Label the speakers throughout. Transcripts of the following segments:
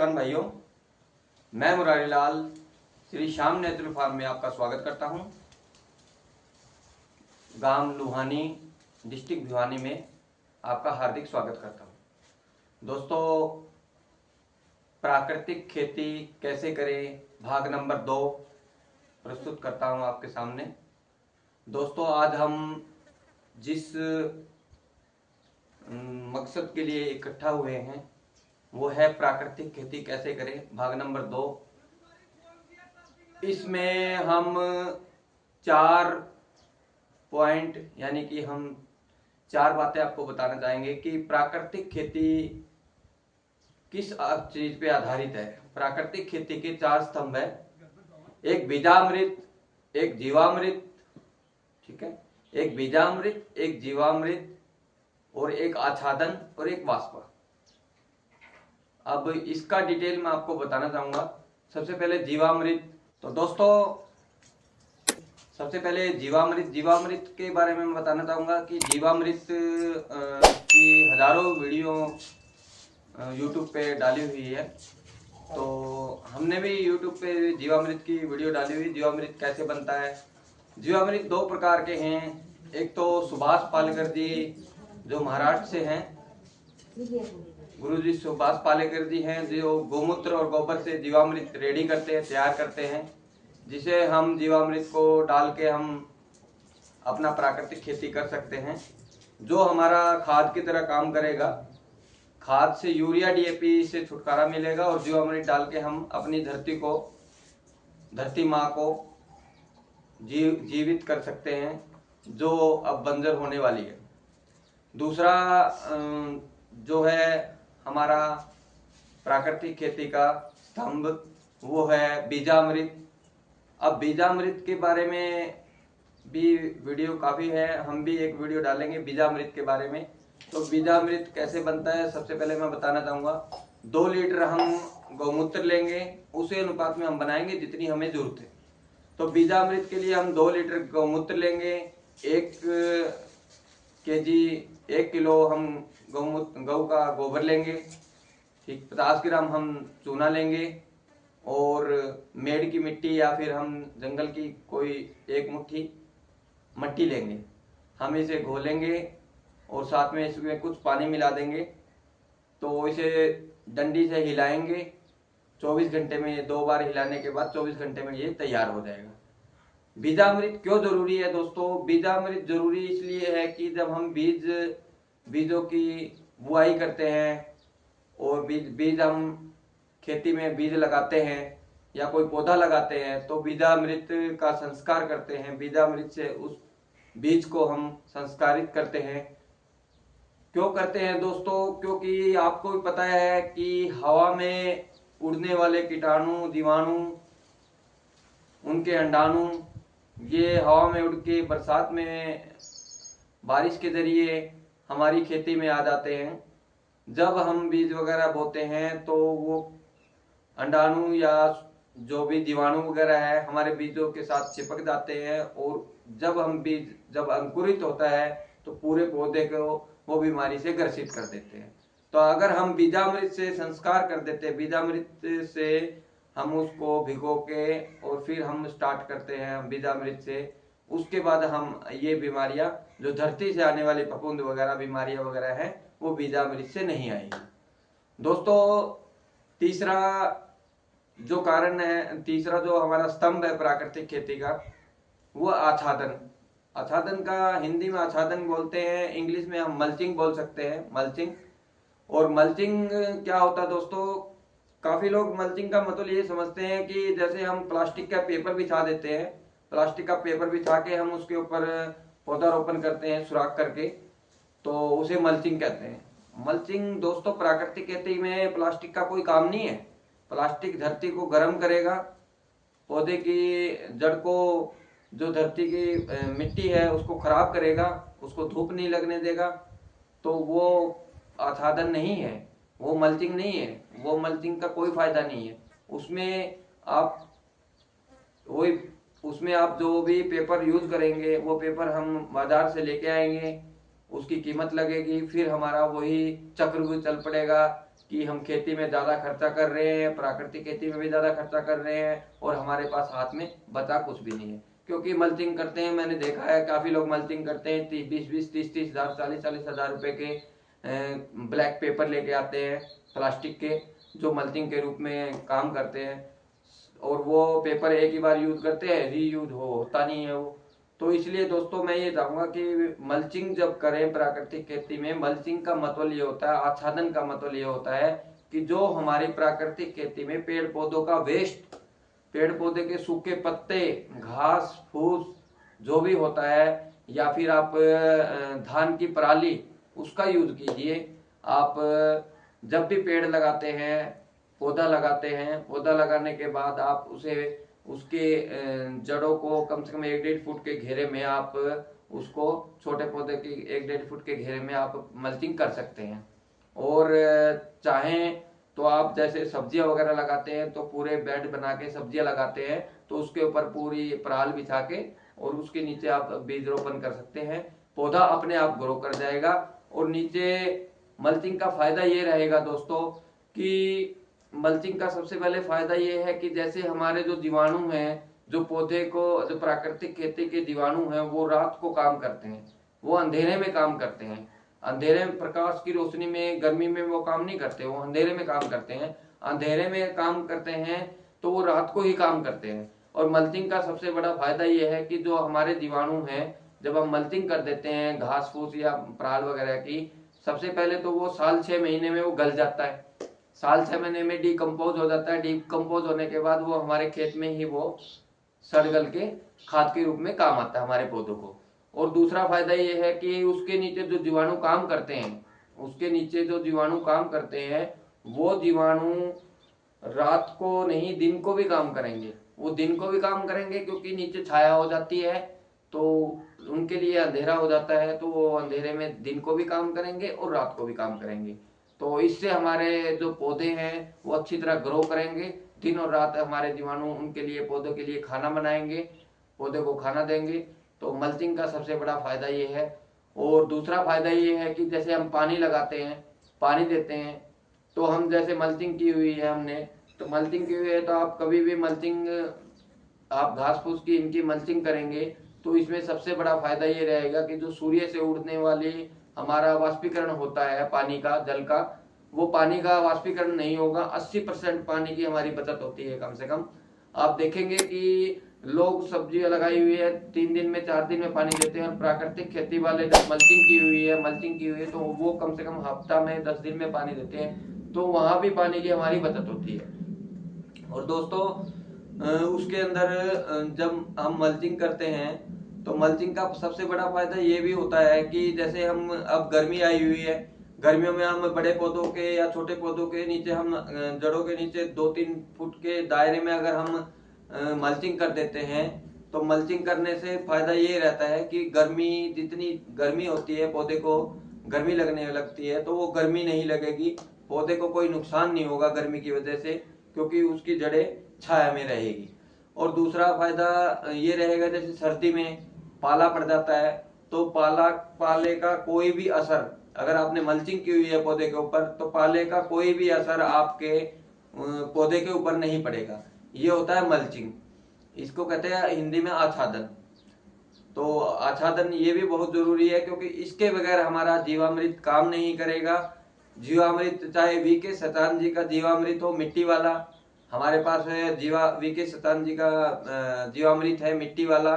Speaker 1: किसान भाइयों, मैं मुरारी लाल श्री श्याम नेचुरल फार्म में आपका स्वागत करता हूं। गांव लुहानी, डिस्ट्रिक्ट भिवानी में आपका हार्दिक स्वागत करता हूं। दोस्तों, प्राकृतिक खेती कैसे करें भाग नंबर 2 प्रस्तुत करता हूं आपके सामने। दोस्तों, आज हम जिस मकसद के लिए इकट्ठा हुए हैं वो है प्राकृतिक खेती कैसे करें भाग नंबर 2। इसमें हम 4 पॉइंट यानी कि हम 4 बातें आपको बताना चाहेंगे कि प्राकृतिक खेती किस चीज पे आधारित है। प्राकृतिक खेती के 4 स्तंभ है, एक बीजामृत, एक जीवामृत, ठीक है, एक बीजामृत, एक जीवामृत और एक आच्छादन और एक वाष्प। अब इसका डिटेल मैं आपको बताना चाहूंगा। सबसे पहले जीवामृत। तो दोस्तों, सबसे पहले जीवामृत के बारे में मैं बताना चाहूंगा कि जीवामृत की हजारों वीडियो यूट्यूब पे डाली हुई है। तो हमने भी यूट्यूब पे जीवामृत की वीडियो डाली हुई। जीवामृत कैसे बनता है। जीवामृत 2 प्रकार के हैं। एक तो सुभाष पालेकर जी जो महाराष्ट्र से हैं, गुरुजी सुभाष पालेकर जी हैं, जो गोमूत्र और गोबर से जीवामृत रेडी करते हैं, तैयार करते हैं, जिसे हम जीवामृत को डाल के हम अपना प्राकृतिक खेती कर सकते हैं, जो हमारा खाद की तरह काम करेगा। खाद से यूरिया डीएपी से छुटकारा मिलेगा और जीवामृत डाल के हम अपनी धरती माँ को जीवित कर सकते हैं, जो अब बंजर होने वाली है। दूसरा जो है हमारा प्राकृतिक खेती का स्तंभ, वो है बीजामृत। अब बीजामृत के बारे में भी वीडियो काफी है, हम भी एक वीडियो डालेंगे बीजामृत के बारे में। तो बीजामृत कैसे बनता है सबसे पहले मैं बताना चाहूंगा। 2 लीटर हम गौमूत्र लेंगे, उसी अनुपात में हम बनाएंगे जितनी हमें जरूरत है। तो बीजामृत के लिए हम 2 लीटर गौमूत्र लेंगे, 1 किलो हम गौ का गोबर लेंगे, ठीक, 50 ग्राम हम चूना लेंगे और मेड़ की मिट्टी या फिर हम जंगल की कोई 1 मुट्ठी मट्टी लेंगे। हम इसे घोलेंगे और साथ में इसमें कुछ पानी मिला देंगे। तो इसे डंडी से हिलाएंगे 24 घंटे में। 2 बार हिलाने के बाद 24 घंटे में ये तैयार हो जाएगा। बीजामृत क्यों जरूरी है दोस्तों। बीजामृत जरूरी इसलिए है कि जब हम बीजों की बुआई करते हैं और बीज हम खेती में बीज लगाते हैं या कोई पौधा लगाते हैं, तो बीजामृत का संस्कार करते हैं। बीजामृत से उस बीज को हम संस्कारित करते हैं। क्यों करते हैं दोस्तों, क्योंकि आपको भी पता है कि हवा में उड़ने वाले कीटाणु, जीवाणु, उनके अंडाणु, ये हवा में उड़ के बरसात में बारिश के जरिए हमारी खेती में आ जाते हैं। जब हम बीज वगैरह बोते हैं तो वो अंडाणु या जो भी जीवाणु वगैरह है हमारे बीजों के साथ चिपक जाते हैं और जब अंकुरित होता है तो पूरे पौधे को वो बीमारी से ग्रसित कर देते हैं। तो अगर हम बीजामृत से संस्कार कर देते हैं, बीजामृत से हम उसको भिगो के और फिर हम स्टार्ट करते हैं हम बीजामृत से, उसके बाद हम ये बीमारियां जो धरती से आने वाली फफूंद वगैरह बीमारियां वगैरह है वो बीजामृत से नहीं आएगी। दोस्तों, तीसरा जो हमारा स्तंभ है प्राकृतिक खेती का, वो आच्छादन। आच्छादन का हिंदी में आच्छादन बोलते हैं, इंग्लिश में हम मल्चिंग बोल सकते हैं, मल्चिंग। और मल्चिंग क्या होता है दोस्तों, काफी लोग मल्चिंग का मतलब ये समझते हैं कि जैसे हम प्लास्टिक का पेपर बिछा देते हैं, प्लास्टिक का पेपर बिछा के हम उसके ऊपर पौधारोपण करते हैं सुराख करके, तो उसे मल्चिंग कहते हैं। मल्चिंग दोस्तों प्राकृतिक खेती में प्लास्टिक का कोई काम नहीं है। प्लास्टिक धरती को गर्म करेगा, पौधे की जड़ को, जो धरती की मिट्टी है उसको खराब करेगा, उसको धूप नहीं लगने देगा। तो वो आच्छादन नहीं है, वो मल्चिंग नहीं है, वो मल्चिंग का कोई फायदा नहीं है। उसमें आप जो भी पेपर यूज करेंगे वो पेपर हम बाजार से लेके आएंगे, उसकी कीमत लगेगी, फिर हमारा वही चक्र भी चल पड़ेगा कि हम खेती में ज़्यादा खर्चा कर रहे हैं, प्राकृतिक खेती में भी ज़्यादा खर्चा कर रहे हैं और हमारे पास हाथ में बचा कुछ भी नहीं है। क्योंकि मल्चिंग करते हैं, मैंने देखा है काफ़ी लोग मल्चिंग करते हैं, 20-20, 30-30 हज़ार, 40-40 हज़ार रुपए के ब्लैक पेपर लेके आते हैं प्लास्टिक के, जो मल्चिंग के रूप में काम करते हैं, और वो पेपर एक ही बार यूज करते हैं, रीयूज होता नहीं है वो। तो इसलिए दोस्तों मैं ये चाहूंगा कि मल्चिंग जब करें प्राकृतिक खेती में, मल्चिंग का मतलब ये होता है, आच्छादन का मतलब ये होता है कि जो हमारी प्राकृतिक खेती में पेड़ पौधों का वेस्ट, पेड़ पौधे के सूखे पत्ते, घास फूस जो भी होता है, या फिर आप धान की पराली, उसका यूज कीजिए। आप जब भी पेड़ लगाते हैं, पौधा लगाते हैं, पौधा लगाने के बाद आप उसे, उसके जड़ों को कम से कम 1-1.5 फुट के घेरे में आप उसको, छोटे पौधे की 1-1.5 फुट के घेरे में आप मल्चिंग कर सकते हैं। और चाहें तो आप जैसे सब्जियां वगैरह लगाते हैं तो पूरे बेड बना के सब्जियां लगाते हैं, तो उसके ऊपर पूरी पराल बिछा के और उसके नीचे आप बीज रोपण कर सकते हैं, पौधा अपने आप ग्रो कर जाएगा। और नीचे मल्चिंग का फायदा ये रहेगा दोस्तों कि मल्चिंग का सबसे पहले फायदा ये है कि जैसे हमारे जो जीवाणु हैं, जो पौधे को, जो प्राकृतिक खेती के जीवाणु हैं, वो रात को काम करते हैं, वो अंधेरे में काम करते हैं। अंधेरे में, प्रकाश की रोशनी में, गर्मी में वो काम नहीं करते, वो अंधेरे में काम करते हैं। अंधेरे में काम करते हैं तो वो रात को ही काम करते हैं। और मल्चिंग का सबसे बड़ा फायदा ये है कि जो हमारे जीवाणु हैं, जब हम मल्चिंग कर देते हैं घास फूस या पराल वगैरह की, सबसे पहले तो वो साल 6 महीने में वो गल जाता है, साल 6 महीने में डिकम्पोज हो जाता है। डिकम्पोज होने के बाद वो हमारे खेत में ही वो सड़ गल के खाद के रूप में काम आता है हमारे पौधों को। और दूसरा फायदा ये है कि उसके नीचे जो जीवाणु काम करते हैं, उसके नीचे जो जीवाणु काम करते हैं, वो जीवाणु रात को नहीं, दिन को भी काम करेंगे। वो दिन को भी काम करेंगे क्योंकि नीचे छाया हो जाती है, तो उनके लिए अंधेरा हो जाता है, तो वो अंधेरे में दिन को भी काम करेंगे और रात को भी काम करेंगे। तो इससे हमारे जो पौधे हैं वो अच्छी तरह ग्रो करेंगे। दिन और रात हमारे जीवाणु उनके लिए, पौधों के लिए खाना बनाएंगे, पौधे को खाना देंगे। तो मल्चिंग का सबसे बड़ा फायदा ये है। और दूसरा फायदा ये है कि जैसे हम पानी लगाते हैं, पानी देते हैं, तो हम जैसे मल्चिंग की हुई है हमने, तो मल्चिंग की हुई है तो आप कभी भी मल्चिंग, आप घास फूस की इनकी मल्चिंग करेंगे तो इसमें सबसे बड़ा फायदा ये रहेगा कि जो सूर्य से उड़ने वाली हमारा वाष्पीकरण होता है पानी का, जल का, वो पानी का वाष्पीकरण नहीं होगा। 80% पानी की हमारी बचत होती है कम से कम। आप देखेंगे कि लोग सब्जियां लगाई हुई है 3 दिन में, 4 दिन में पानी देते हैं, और प्राकृतिक खेती वाले जब मल्चिंग की हुई है तो वो कम से कम हफ्ता में, 10 दिन में पानी देते हैं, तो वहां भी पानी की हमारी बचत होती है। और दोस्तों उसके अंदर जब हम मल्चिंग करते हैं तो मल्चिंग का सबसे बड़ा फायदा ये भी होता है कि जैसे हम, अब गर्मी आई हुई है, गर्मियों में हम बड़े पौधों के या छोटे पौधों के नीचे, हम जड़ों के नीचे 2-3 फुट के दायरे में अगर हम मल्चिंग कर देते हैं, तो मल्चिंग करने से फायदा ये रहता है कि गर्मी, जितनी गर्मी होती है पौधे को गर्मी लगने लगती है, तो वो गर्मी नहीं लगेगी, पौधे को कोई नुकसान नहीं होगा गर्मी की वजह से, क्योंकि उसकी जड़ें छाया में रहेगी। और दूसरा फायदा ये रहेगा, जैसे सर्दी में पाला पड़ जाता है, तो पाले का कोई भी असर, अगर आपने मल्चिंग की हुई है पौधे के ऊपर, तो पाले का कोई भी असर आपके पौधे के ऊपर नहीं पड़ेगा। ये होता है मल्चिंग, इसको कहते हैं हिंदी में आच्छादन। तो आच्छादन ये भी बहुत जरूरी है, क्योंकि इसके बगैर हमारा जीवामृत काम नहीं करेगा। जीवामृत चाहे वीके शतान जी का जीवामृत हो, मिट्टी वाला, हमारे पास है वीके शतान जी का जीवामृत है मिट्टी वाला,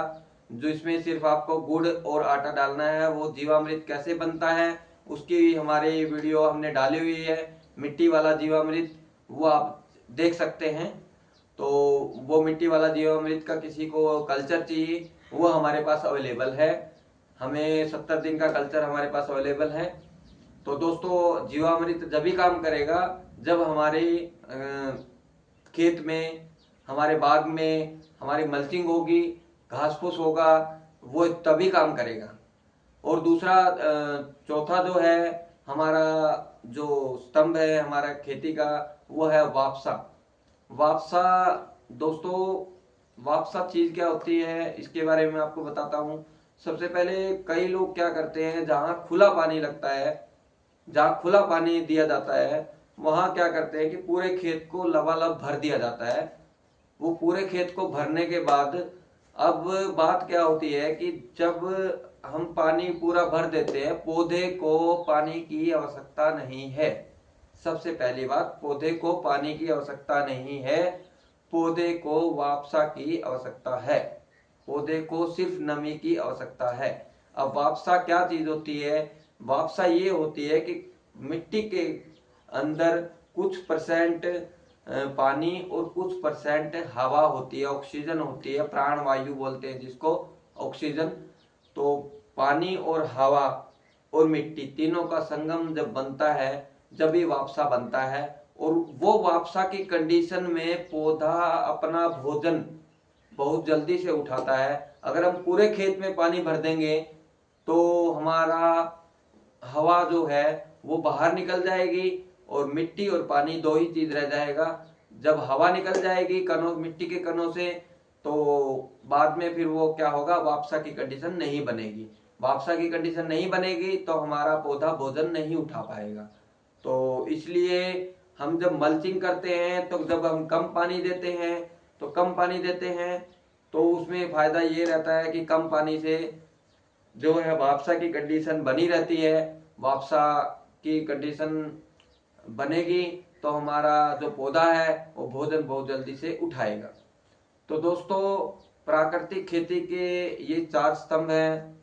Speaker 1: जो इसमें सिर्फ आपको गुड़ और आटा डालना है। वो जीवामृत कैसे बनता है उसकी हमारी वीडियो हमने डाली हुई है, मिट्टी वाला जीवामृत, वो आप देख सकते हैं। तो वो मिट्टी वाला जीवामृत का किसी को कल्चर चाहिए, वो हमारे पास अवेलेबल है, हमें 70 दिन का कल्चर हमारे पास अवेलेबल है। तो दोस्तों जीवामृत जब भी काम करेगा जब हमारे खेत में, हमारे बाग में हमारी मल्चिंग होगी, घास फूस होगा, वो तभी काम करेगा। और दूसरा चौथा जो है हमारा, जो स्तंभ है हमारा खेती का, वो है वापसा। वापसा दोस्तों, वापसा चीज क्या होती है इसके बारे में आपको बताता हूँ। सबसे पहले कई लोग क्या करते हैं, जहाँ खुला पानी लगता है, जहाँ खुला पानी दिया जाता है, वहां क्या करते हैं कि पूरे खेत को लबालब भर दिया जाता है। वो पूरे खेत को भरने के बाद अब बात क्या होती है कि जब हम पानी पूरा भर देते हैं, पौधे को पानी की आवश्यकता नहीं है। सबसे पहली बात, पौधे को पानी की आवश्यकता नहीं है, पौधे को वापसा की आवश्यकता है। पौधे को सिर्फ नमी की आवश्यकता है। अब वापसा क्या चीज होती है? वापसा ये होती है कि मिट्टी के अंदर कुछ परसेंट पानी और कुछ परसेंट हवा होती है, ऑक्सीजन होती है, प्राण वायु बोलते हैं जिसको, ऑक्सीजन। तो पानी और हवा और मिट्टी तीनों का संगम जब बनता है, जब ही वापसा बनता है। और वो वापसा की कंडीशन में पौधा अपना भोजन बहुत जल्दी से उठाता है। अगर हम पूरे खेत में पानी भर देंगे तो हमारा हवा जो है वो बाहर निकल जाएगी और मिट्टी और पानी दो ही चीज रह जाएगा। जब हवा निकल जाएगी कणों, मिट्टी के कणों से, तो बाद में फिर वो क्या होगा, वापसा की कंडीशन नहीं बनेगी। वापसा की कंडीशन नहीं बनेगी तो हमारा पौधा भोजन नहीं उठा पाएगा। तो इसलिए हम जब मल्चिंग करते हैं तो जब हम कम पानी देते हैं तो उसमें फायदा ये रहता है कि कम पानी से जो है वापसा की कंडीशन बनी रहती है। वापसा की कंडीशन बनेगी तो हमारा जो पौधा है वो भोजन बहुत जल्दी से उठाएगा। तो दोस्तों, प्राकृतिक खेती के ये 4 स्तंभ हैं।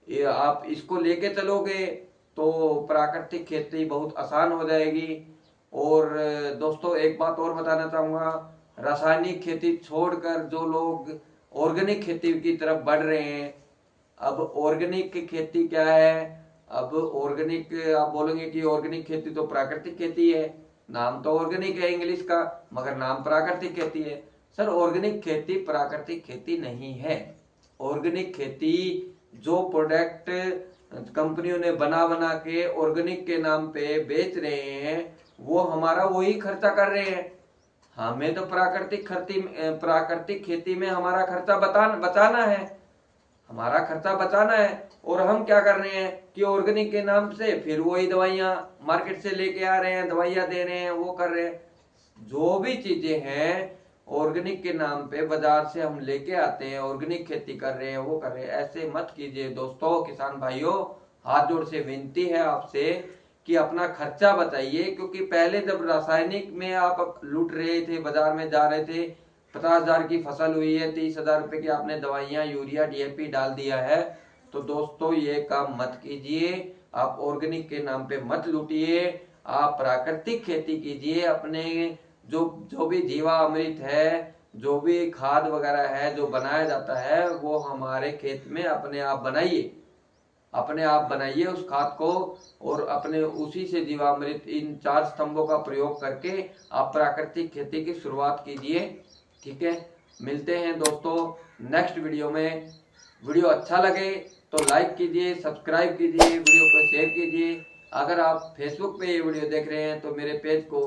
Speaker 1: ये आप इसको लेके चलोगे तो प्राकृतिक खेती बहुत आसान हो जाएगी। और दोस्तों, एक बात और बताना चाहूंगा, रासायनिक खेती छोड़कर जो लोग ऑर्गेनिक खेती की तरफ बढ़ रहे हैं। अब ऑर्गेनिक खेती क्या है? अब ऑर्गेनिक आप बोलेंगे कि ऑर्गेनिक खेती तो प्राकृतिक खेती है, नाम तो ऑर्गेनिक है इंग्लिश का, मगर नाम प्राकृतिक खेती है। सर, ऑर्गेनिक खेती प्राकृतिक खेती नहीं है। ऑर्गेनिक खेती जो प्रोडक्ट कंपनियों ने बना बना के ऑर्गेनिक के नाम पे बेच रहे हैं, वो हमारा वही खर्चा कर रहे हैं। हमें तो प्राकृतिक खेती में हमारा खर्चा बचाना है, हमारा खर्चा बचाना है। और हम क्या कर रहे हैं कि ऑर्गेनिक के नाम से फिर वही दवाइयां मार्केट से लेके आ रहे हैं, दवाइयां दे रहे हैं, वो कर रहे हैं। जो भी चीजें हैं ऑर्गेनिक के नाम पे बाजार से हम लेके आते हैं, ऑर्गेनिक खेती कर रहे हैं, वो कर रहे हैं। ऐसे मत कीजिए दोस्तों, किसान भाइयों, हाथ जोड़ से विनती है आपसे कि अपना खर्चा बचाइए। क्योंकि पहले जब रासायनिक में आप लूट रहे थे, बाजार में जा रहे थे, 50,000 की फसल हुई है, 30,000 रुपए की आपने दवाइयां, यूरिया, डीएपी डाल दिया है। तो दोस्तों, ये काम मत कीजिए। आप ऑर्गेनिक के नाम पे मत लूटिए, आप प्राकृतिक खेती कीजिए। अपने जो जो भी जीवामृत है, जो भी खाद वगैरह है जो बनाया जाता है, वो हमारे खेत में अपने आप बनाइए, अपने आप बनाइए उस खाद को। और अपने उसी से जीवामृत, इन 4 स्तंभों का प्रयोग करके आप प्राकृतिक खेती की शुरुआत कीजिए। ठीक है, मिलते हैं दोस्तों नेक्स्ट वीडियो में। वीडियो अच्छा लगे तो लाइक कीजिए, सब्सक्राइब कीजिए, वीडियो को शेयर कीजिए। अगर आप फेसबुक पे ये वीडियो देख रहे हैं तो मेरे पेज को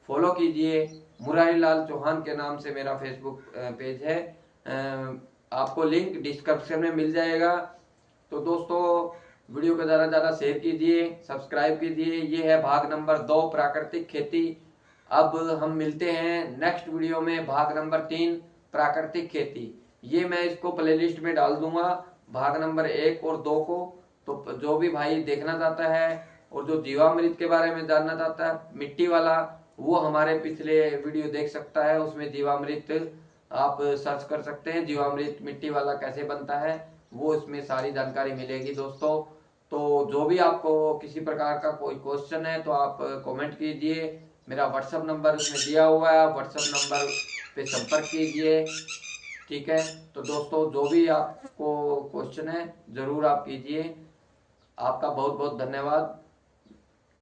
Speaker 1: फॉलो कीजिए। मुरारी लाल चौहान के नाम से मेरा फेसबुक पेज है, आपको लिंक डिस्क्रिप्शन में मिल जाएगा। तो दोस्तों, वीडियो को ज़्यादा से ज़्यादा शेयर कीजिए, सब्सक्राइब कीजिए। ये है भाग नंबर 2, प्राकृतिक खेती। अब हम मिलते हैं नेक्स्ट वीडियो में, भाग नंबर 3, प्राकृतिक खेती। ये मैं इसको प्लेलिस्ट में डाल दूंगा, भाग नंबर 1 और 2 को। तो जो भी भाई देखना चाहता है और जो जीवामृत के बारे में जानना चाहता है, मिट्टी वाला, वो हमारे पिछले वीडियो देख सकता है। उसमें जीवामृत आप सर्च कर सकते हैं, जीवामृत मिट्टी वाला कैसे बनता है, वो इसमें सारी जानकारी मिलेगी दोस्तों। तो जो भी आपको किसी प्रकार का कोई क्वेश्चन है तो आप कमेंट कीजिए। मेरा व्हाट्सएप नंबर उसमें दिया हुआ है, आप व्हाट्सएप नंबर पे संपर्क कीजिए। ठीक है, तो दोस्तों, जो भी आपको क्वेश्चन है जरूर आप कीजिए। आपका बहुत बहुत धन्यवाद।